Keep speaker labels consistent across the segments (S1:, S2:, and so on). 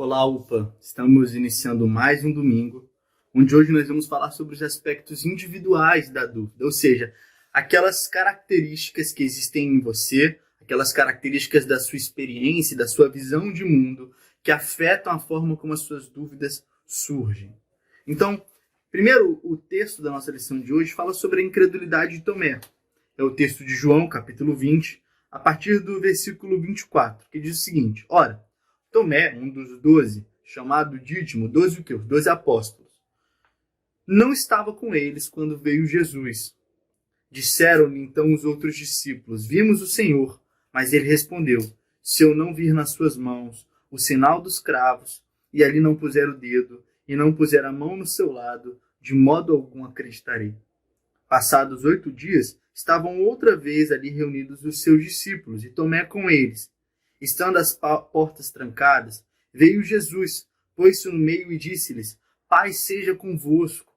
S1: Olá, UPA! Estamos iniciando mais um domingo, onde hoje nós vamos falar sobre os aspectos individuais da dúvida, ou seja, aquelas características que existem em você, aquelas características da sua experiência, da sua visão de mundo, que afetam a forma como as suas dúvidas surgem. Então, primeiro, o texto da nossa lição de hoje fala sobre a incredulidade de Tomé. É o texto de João, capítulo 20, a partir do versículo 24, que diz o seguinte: Ora, Tomé, um dos 12, chamado Dídimo, 12 o quê? Os 12 apóstolos, não estava com eles quando veio Jesus. Disseram-lhe então os outros discípulos: Vimos o Senhor. Mas ele respondeu: Se eu não vir nas suas mãos o sinal dos cravos, e ali não puser o dedo, e não puser a mão no seu lado, de modo algum acreditarei. Passados 8 dias, estavam outra vez ali reunidos os seus discípulos, e Tomé com eles. Estando as portas trancadas, veio Jesus, pôs-se no meio e disse-lhes: Paz seja convosco.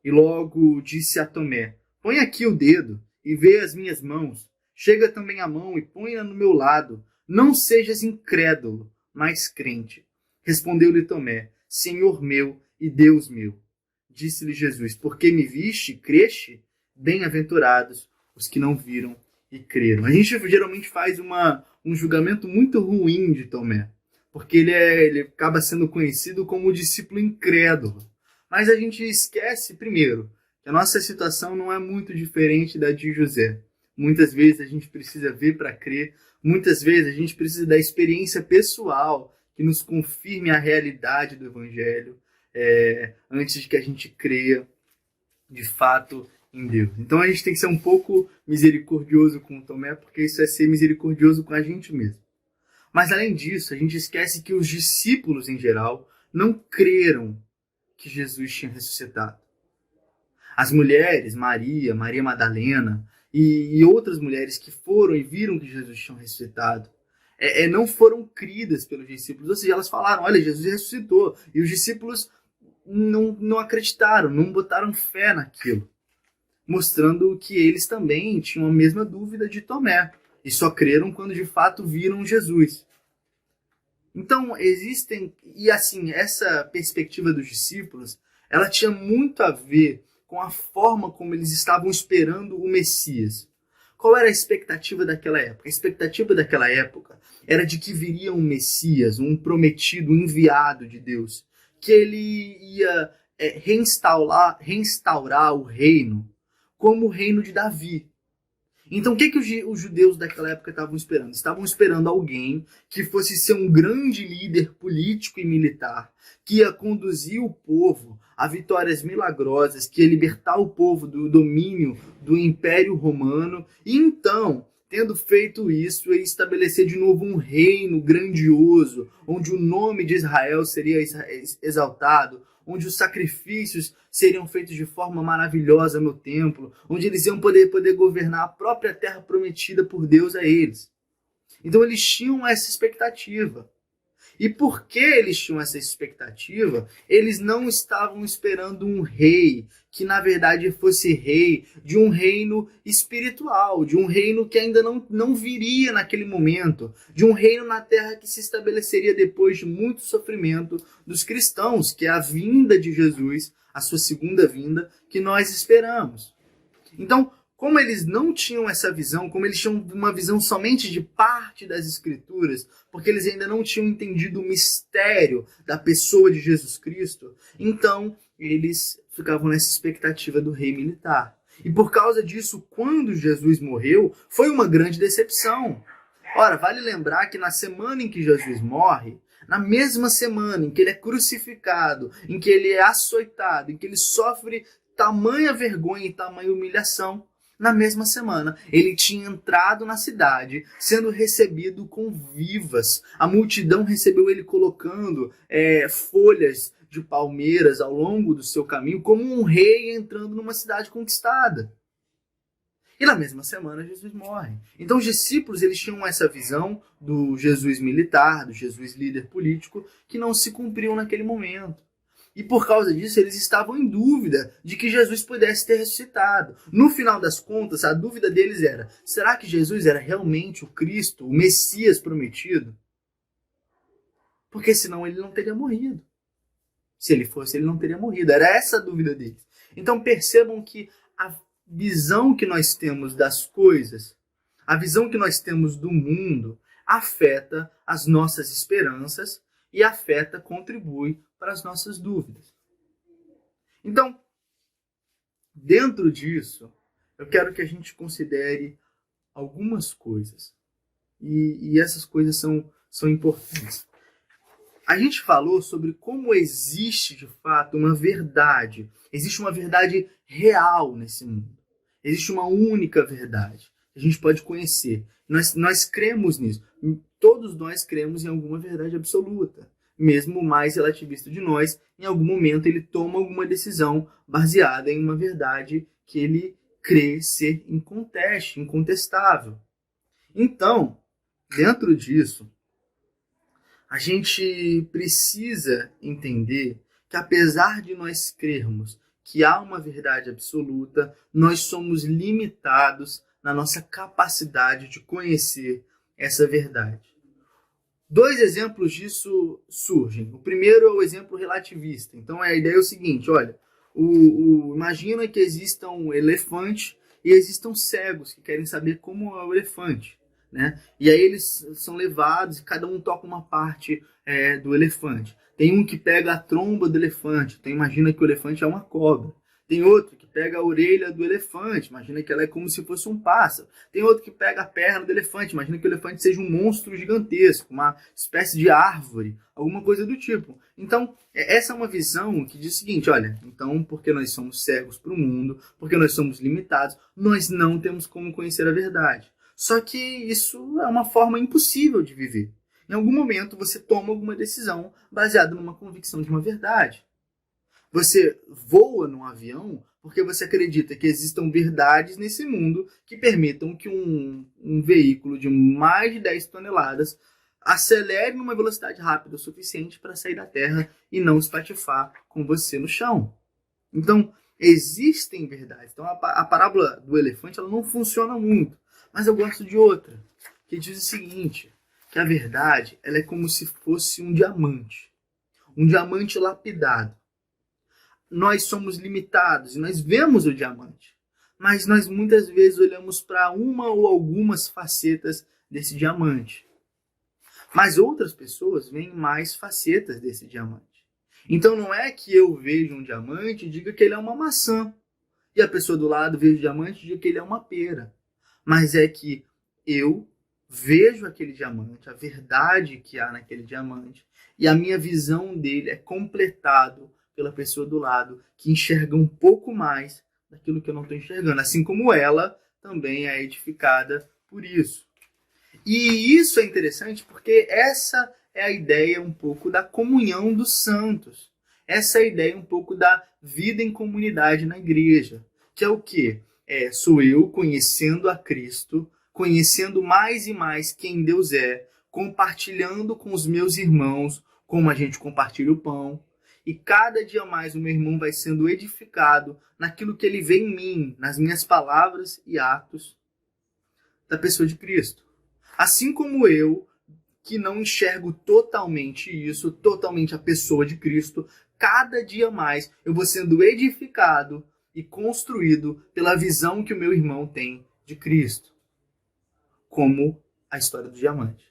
S1: E logo disse a Tomé: Põe aqui o dedo e vê as minhas mãos. Chega também a mão e põe-a no meu lado. Não sejas incrédulo, mas crente. Respondeu-lhe Tomé: Senhor meu e Deus meu. Disse-lhe Jesus: Porque me viste e creste? Bem-aventurados os que não viram e creram. A gente geralmente faz um julgamento muito ruim de Tomé, porque ele acaba sendo conhecido como o discípulo incrédulo. Mas a gente esquece, primeiro, que a nossa situação não é muito diferente da de José. Muitas vezes a gente precisa ver para crer, muitas vezes a gente precisa da experiência pessoal que nos confirme a realidade do Evangelho, antes de que a gente creia de fato em Deus. Então a gente tem que ser um pouco misericordioso com Tomé, porque isso é ser misericordioso com a gente mesmo. Mas além disso, a gente esquece que os discípulos em geral não creram que Jesus tinha ressuscitado. As mulheres, Maria Madalena e outras mulheres que foram e viram que Jesus tinha ressuscitado, não foram cridas pelos discípulos, ou seja, elas falaram: olha, Jesus ressuscitou, e os discípulos não acreditaram, não botaram fé naquilo, mostrando que eles também tinham a mesma dúvida de Tomé, e só creram quando de fato viram Jesus. Então, essa perspectiva dos discípulos, ela tinha muito a ver com a forma como eles estavam esperando o Messias. Qual era a expectativa daquela época? A expectativa daquela época era de que viria um Messias, um prometido, um enviado de Deus, que ele ia reinstaurar o reino como o reino de Davi. Então o que os judeus daquela época estavam esperando? Estavam esperando alguém que fosse ser um grande líder político e militar, que ia conduzir o povo a vitórias milagrosas, que ia libertar o povo do domínio do Império Romano, e então, tendo feito isso, ia estabelecer de novo um reino grandioso, onde o nome de Israel seria exaltado, onde os sacrifícios seriam feitos de forma maravilhosa no templo, onde eles iam poder governar a própria terra prometida por Deus a eles. Então eles tinham essa expectativa. E por que eles tinham essa expectativa? Eles não estavam esperando um rei que na verdade fosse rei de um reino espiritual, de um reino que ainda não viria naquele momento, de um reino na terra que se estabeleceria depois de muito sofrimento dos cristãos, que é a vinda de Jesus, a sua segunda vinda, que nós esperamos. Então, como eles não tinham essa visão, como eles tinham uma visão somente de parte das Escrituras, porque eles ainda não tinham entendido o mistério da pessoa de Jesus Cristo, então eles ficavam nessa expectativa do rei militar. E por causa disso, quando Jesus morreu, foi uma grande decepção. Ora, vale lembrar que na semana em que Jesus morre, na mesma semana em que ele é crucificado, em que ele é açoitado, em que ele sofre tamanha vergonha e tamanha humilhação, na mesma semana, ele tinha entrado na cidade, sendo recebido com vivas. A multidão recebeu ele colocando folhas de palmeiras ao longo do seu caminho, como um rei entrando numa cidade conquistada. E na mesma semana, Jesus morre. Então os discípulos eles tinham essa visão do Jesus militar, do Jesus líder político, que não se cumpriu naquele momento. E por causa disso, eles estavam em dúvida de que Jesus pudesse ter ressuscitado. No final das contas, a dúvida deles era: será que Jesus era realmente o Cristo, o Messias prometido? Porque senão ele não teria morrido. Se ele fosse, ele não teria morrido. Era essa a dúvida deles. Então percebam que a visão que nós temos das coisas, a visão que nós temos do mundo, afeta as nossas esperanças e contribui para as nossas dúvidas. Então, dentro disso, eu quero que a gente considere algumas coisas. E essas coisas são importantes. A gente falou sobre como existe, de fato, uma verdade. Existe uma verdade real nesse mundo. Existe uma única verdade que a gente pode conhecer. Nós cremos nisso. Todos nós cremos em alguma verdade absoluta. Mesmo o mais relativista de nós, em algum momento ele toma alguma decisão baseada em uma verdade que ele crê ser incontestável. Então, dentro disso, a gente precisa entender que, apesar de nós crermos que há uma verdade absoluta, nós somos limitados na nossa capacidade de conhecer essa verdade. 2 exemplos disso surgem. O primeiro é o exemplo relativista. Então a ideia é o seguinte, olha, imagina que exista um elefante e existam cegos que querem saber como é o elefante. Né? E aí eles são levados e cada um toca uma parte do elefante. Tem um que pega a tromba do elefante, então imagina que o elefante é uma cobra. Tem outro que pega a orelha do elefante, imagina que ela é como se fosse um pássaro. Tem outro que pega a perna do elefante, imagina que o elefante seja um monstro gigantesco, uma espécie de árvore, alguma coisa do tipo. Então, essa é uma visão que diz o seguinte, olha, então porque nós somos cegos para o mundo, porque nós somos limitados, nós não temos como conhecer a verdade. Só que isso é uma forma impossível de viver. Em algum momento você toma alguma decisão baseada numa convicção de uma verdade. Você voa num avião porque você acredita que existam verdades nesse mundo que permitam que um veículo de mais de 10 toneladas acelere numa velocidade rápida o suficiente para sair da Terra e não espatifar com você no chão. Então, existem verdades. Então, a parábola do elefante ela não funciona muito. Mas eu gosto de outra, que diz o seguinte, que a verdade ela é como se fosse um diamante lapidado. Nós somos limitados e nós vemos o diamante, mas nós muitas vezes olhamos para uma ou algumas facetas desse diamante. Mas outras pessoas veem mais facetas desse diamante. Então não é que eu vejo um diamante e diga que ele é uma maçã, e a pessoa do lado veja o diamante e diga que ele é uma pera. Mas é que eu vejo aquele diamante, a verdade que há naquele diamante, e a minha visão dele é completado pela pessoa do lado, que enxerga um pouco mais daquilo que eu não estou enxergando, assim como ela também é edificada por isso. E isso é interessante porque essa é a ideia um pouco da comunhão dos santos. Essa é a ideia um pouco da vida em comunidade na igreja, que é o quê? Sou eu conhecendo a Cristo, conhecendo mais e mais quem Deus é, compartilhando com os meus irmãos como a gente compartilha o pão. E cada dia mais o meu irmão vai sendo edificado naquilo que ele vê em mim, nas minhas palavras e atos da pessoa de Cristo. Assim como eu, que não enxergo totalmente isso, totalmente a pessoa de Cristo, cada dia mais eu vou sendo edificado e construído pela visão que o meu irmão tem de Cristo, como a história do diamante.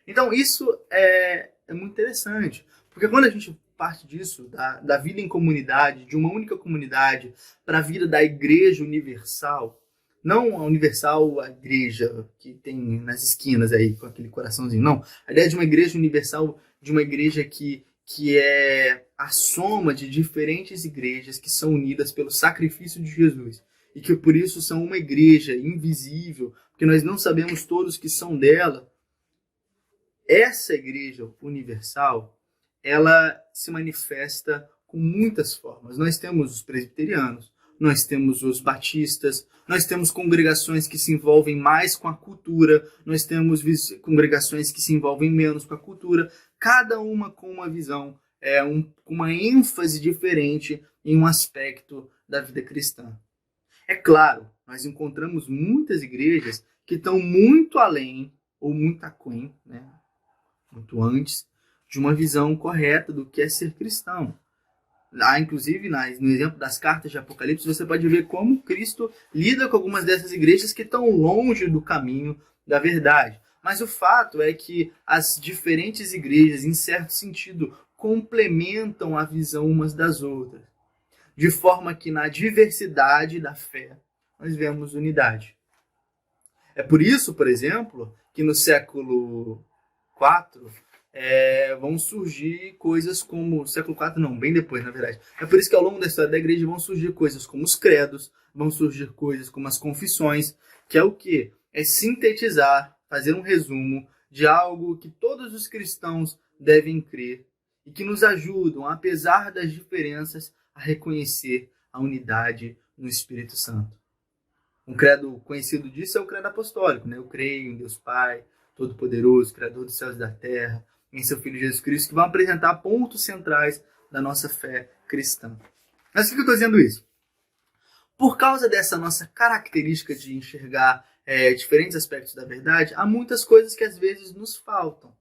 S1: Então isso é muito interessante, porque quando a gente parte disso, da vida em comunidade, de uma única comunidade, para a vida da igreja universal, não a universal, a igreja que tem nas esquinas aí, com aquele coraçãozinho, não. A ideia de uma igreja universal, de uma igreja que é a soma de diferentes igrejas que são unidas pelo sacrifício de Jesus. E que por isso são uma igreja invisível, porque nós não sabemos todos que são dela. Essa igreja universal, ela se manifesta com muitas formas. Nós temos os presbiterianos, nós temos os batistas, nós temos congregações que se envolvem mais com a cultura, nós temos congregações que se envolvem menos com a cultura, cada uma com uma visão, com uma ênfase diferente em um aspecto da vida cristã. É claro, nós encontramos muitas igrejas que estão muito além, ou muito aquém, né? Muito antes, de uma visão correta do que é ser cristão. Lá, inclusive, no exemplo das cartas de Apocalipse, você pode ver como Cristo lida com algumas dessas igrejas que estão longe do caminho da verdade. Mas o fato é que as diferentes igrejas, em certo sentido, complementam a visão umas das outras, de forma que na diversidade da fé nós vemos unidade. É por isso, por exemplo, que no século IV vão surgir coisas como... Século IV não, bem depois, na verdade. É por isso que ao longo da história da igreja vão surgir coisas como os credos, vão surgir coisas como as confissões, que é o quê? É sintetizar, fazer um resumo de algo que todos os cristãos devem crer e que nos ajudam, apesar das diferenças, a reconhecer a unidade no Espírito Santo. Um credo conhecido disso é o credo apostólico, né? Eu creio em Deus Pai, Todo-Poderoso, Criador dos céus e da terra, em seu Filho Jesus Cristo, que vão apresentar pontos centrais da nossa fé cristã. Mas por que eu estou dizendo isso? Por causa dessa nossa característica de enxergar diferentes aspectos da verdade, há muitas coisas que às vezes nos faltam.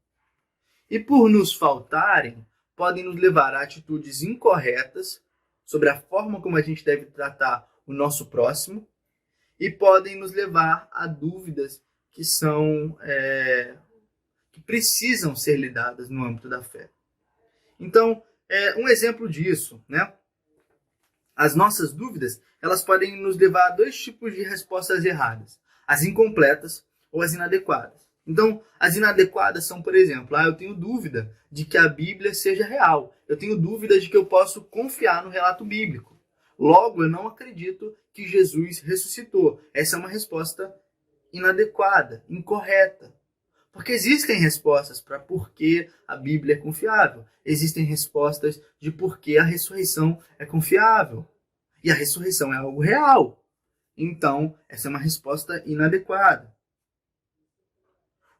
S1: E por nos faltarem, podem nos levar a atitudes incorretas sobre a forma como a gente deve tratar o nosso próximo, e podem nos levar a dúvidas que que precisam ser lidadas no âmbito da fé. Então, um exemplo disso, né? As nossas dúvidas, elas podem nos levar a dois tipos de respostas erradas: as incompletas ou as inadequadas. Então, as inadequadas são, por exemplo, eu tenho dúvida de que a Bíblia seja real. Eu tenho dúvida de que eu posso confiar no relato bíblico. Logo, eu não acredito que Jesus ressuscitou. Essa é uma resposta inadequada, incorreta. Porque existem respostas para por que a Bíblia é confiável. Existem respostas de por que a ressurreição é confiável. E a ressurreição é algo real. Então, essa é uma resposta inadequada.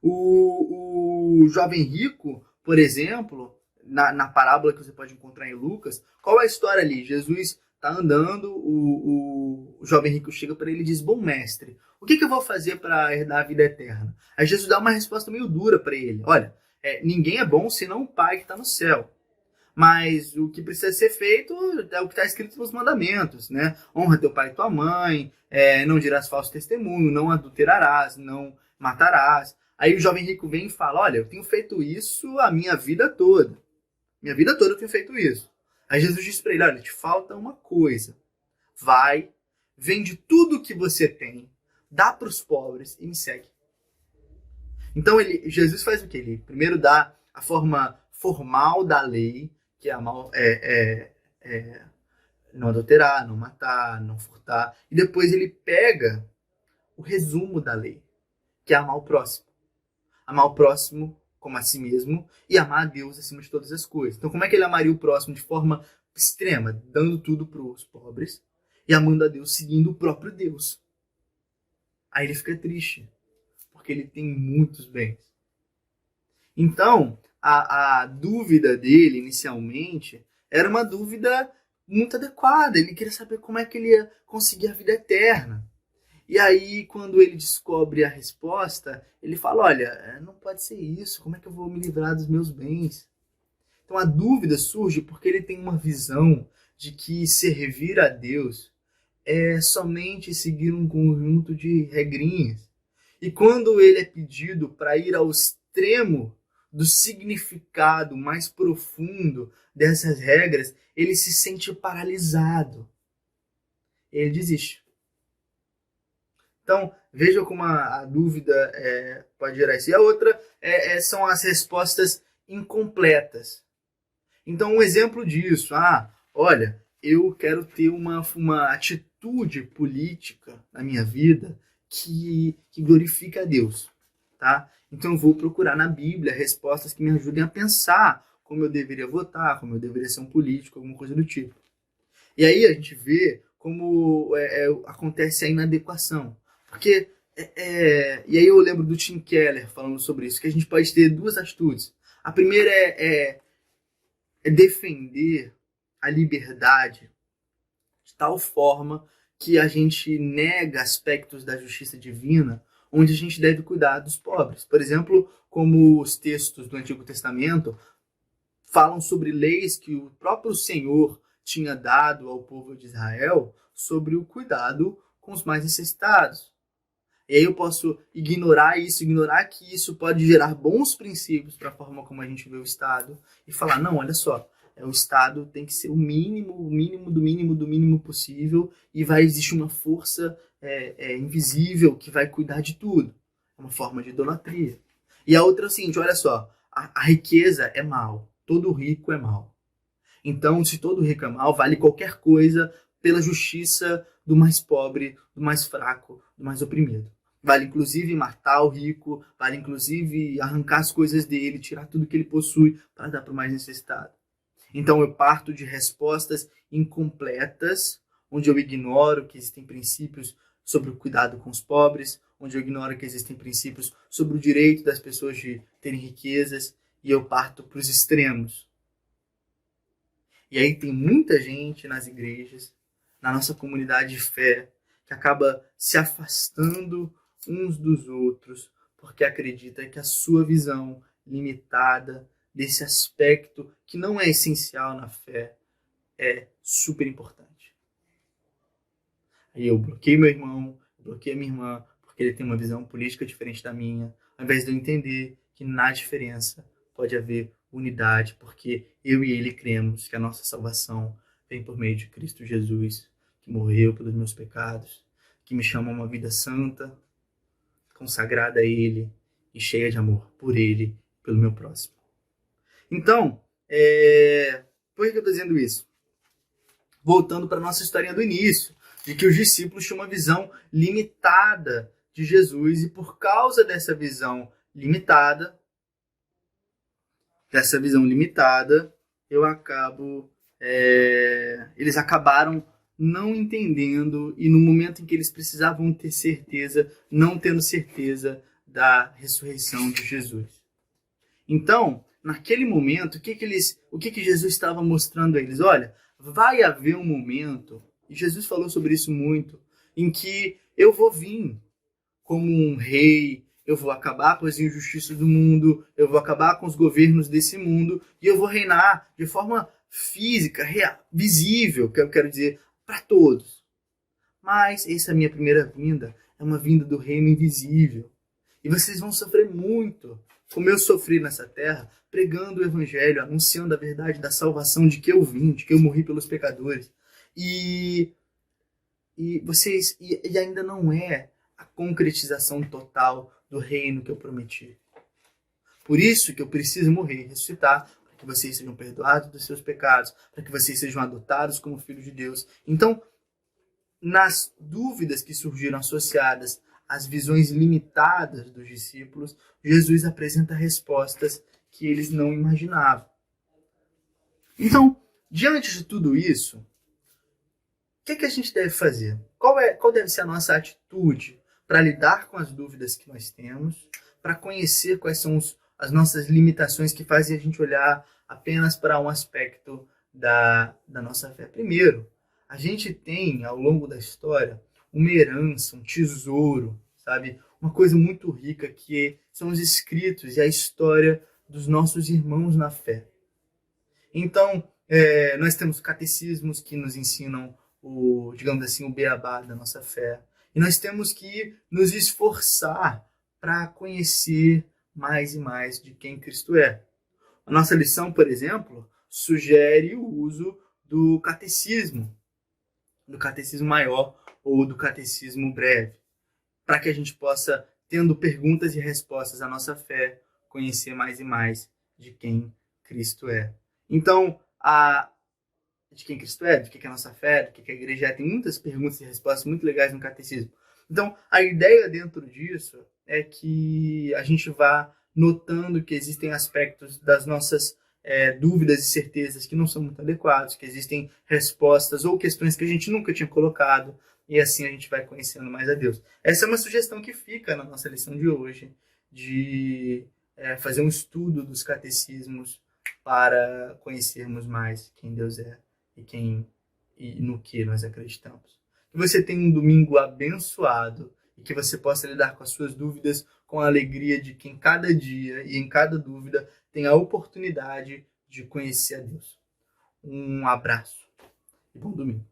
S1: O jovem rico, por exemplo, na parábola que você pode encontrar em Lucas, qual é a história ali? Jesus está andando, o jovem rico chega para ele e diz: bom mestre, o que eu vou fazer para herdar a vida eterna? Aí Jesus dá uma resposta meio dura para ele: olha, ninguém é bom senão o Pai que está no céu. Mas o que precisa ser feito é o que está escrito nos mandamentos, né? Honra teu pai e tua mãe, não dirás falso testemunho, não adulterarás, não matarás. Aí o jovem rico vem e fala: olha, eu tenho feito isso a minha vida toda. Minha vida toda eu tenho feito isso. Aí Jesus diz para ele: olha, te falta uma coisa. Vai, vende tudo o que você tem, dá para os pobres e me segue. Então Jesus faz o quê? Ele primeiro dá a forma formal da lei, que é não adulterar, não matar, não furtar. E depois ele pega o resumo da lei, que é amar o próximo. Amar o próximo como a si mesmo e amar a Deus acima de todas as coisas. Então, como é que ele amaria o próximo de forma extrema? Dando tudo para os pobres e amando a Deus seguindo o próprio Deus. Aí ele fica triste, porque ele tem muitos bens. Então, a dúvida dele, inicialmente, era uma dúvida muito adequada. Ele queria saber como é que ele ia conseguir a vida eterna. E aí, quando ele descobre a resposta, ele fala: olha, não pode ser isso, como é que eu vou me livrar dos meus bens? Então a dúvida surge porque ele tem uma visão de que servir a Deus é somente seguir um conjunto de regrinhas. E quando ele é pedido para ir ao extremo do significado mais profundo dessas regras, ele se sente paralisado. Ele desiste. Então, veja como a dúvida pode gerar isso. E a outra são as respostas incompletas. Então, um exemplo disso: olha, eu quero ter uma atitude política na minha vida que glorifique a Deus. Tá? Então, eu vou procurar na Bíblia respostas que me ajudem a pensar como eu deveria votar, como eu deveria ser um político, alguma coisa do tipo. E aí a gente vê como acontece a inadequação. Porque, e aí eu lembro do Tim Keller falando sobre isso, que a gente pode ter duas atitudes. A primeira é defender a liberdade de tal forma que a gente nega aspectos da justiça divina, onde a gente deve cuidar dos pobres. Por exemplo, como os textos do Antigo Testamento falam sobre leis que o próprio Senhor tinha dado ao povo de Israel sobre o cuidado com os mais necessitados. E aí eu posso ignorar isso, ignorar que isso pode gerar bons princípios para a forma como a gente vê o Estado e falar, não, olha só, o Estado tem que ser o mínimo do mínimo possível e vai existir uma força invisível que vai cuidar de tudo. É uma forma de idolatria. E a outra é o seguinte, olha só, a riqueza é mal, todo rico é mal. Então, se todo rico é mal, vale qualquer coisa pela justiça do mais pobre, do mais fraco, do mais oprimido. Vale inclusive matar o rico, vale inclusive arrancar as coisas dele, tirar tudo que ele possui para dar para o mais necessitado. Então eu parto de respostas incompletas, onde eu ignoro que existem princípios sobre o cuidado com os pobres, onde eu ignoro que existem princípios sobre o direito das pessoas de terem riquezas, e eu parto para os extremos. E aí tem muita gente nas igrejas, na nossa comunidade de fé, que acaba se afastando uns dos outros, porque acredita que a sua visão limitada desse aspecto que não é essencial na fé é super importante. Aí eu bloqueio meu irmão, bloqueio minha irmã, porque ele tem uma visão política diferente da minha, ao invés de eu entender que na diferença pode haver unidade, porque eu e ele cremos que a nossa salvação vem por meio de Cristo Jesus, que morreu pelos meus pecados, que me chama a uma vida santa, consagrada a Ele e cheia de amor por Ele e pelo meu próximo. Então, por que eu estou dizendo isso? Voltando para a nossa historinha do início, de que os discípulos tinham uma visão limitada de Jesus e por causa dessa visão limitada, eles acabaram não entendendo e no momento em que eles precisavam ter certeza, não tendo certeza da ressurreição de Jesus. Então, naquele momento, o que Jesus estava mostrando a eles? Olha, vai haver um momento, e Jesus falou sobre isso muito, em que eu vou vir como um rei, eu vou acabar com as injustiças do mundo, eu vou acabar com os governos desse mundo, e eu vou reinar de forma física, real, visível, que eu quero dizer, para todos. Mas essa é a minha primeira vinda, é uma vinda do reino invisível. E vocês vão sofrer muito, como eu sofri nessa terra, pregando o evangelho, anunciando a verdade da salvação, de que eu vim, de que eu morri pelos pecadores. E ainda não é a concretização total do reino que eu prometi. Por isso que eu preciso morrer e ressuscitar, para que vocês sejam perdoados dos seus pecados, para que vocês sejam adotados como filhos de Deus. Então, nas dúvidas que surgiram associadas às visões limitadas dos discípulos, Jesus apresenta respostas que eles não imaginavam. Então, diante de tudo isso, o que a gente deve fazer? Qual deve ser a nossa atitude para lidar com as dúvidas que nós temos, para conhecer quais são as nossas limitações que fazem a gente olhar apenas para um aspecto da nossa fé? Primeiro, a gente tem, ao longo da história, uma herança, um tesouro, sabe? Uma coisa muito rica que são os escritos e a história dos nossos irmãos na fé. Então, nós temos catecismos que nos ensinam digamos assim, o beabá da nossa fé. E nós temos que nos esforçar para conhecer mais e mais de quem Cristo é. A nossa lição, por exemplo, sugere o uso do catecismo maior ou do catecismo breve, para que a gente possa, tendo perguntas e respostas à nossa fé, conhecer mais e mais de quem Cristo é. Então, de quem Cristo é, do que é a nossa fé, do que a igreja é, tem muitas perguntas e respostas muito legais no catecismo. Então, a ideia dentro disso é que a gente vá notando que existem aspectos das nossas dúvidas e certezas que não são muito adequados, que existem respostas ou questões que a gente nunca tinha colocado, e assim a gente vai conhecendo mais a Deus. Essa é uma sugestão que fica na nossa lição de hoje, de fazer um estudo dos catecismos para conhecermos mais quem Deus é e no que nós acreditamos. Que você tenha um domingo abençoado e que você possa lidar com as suas dúvidas com a alegria de que em cada dia e em cada dúvida tem a oportunidade de conhecer a Deus. Um abraço e bom domingo.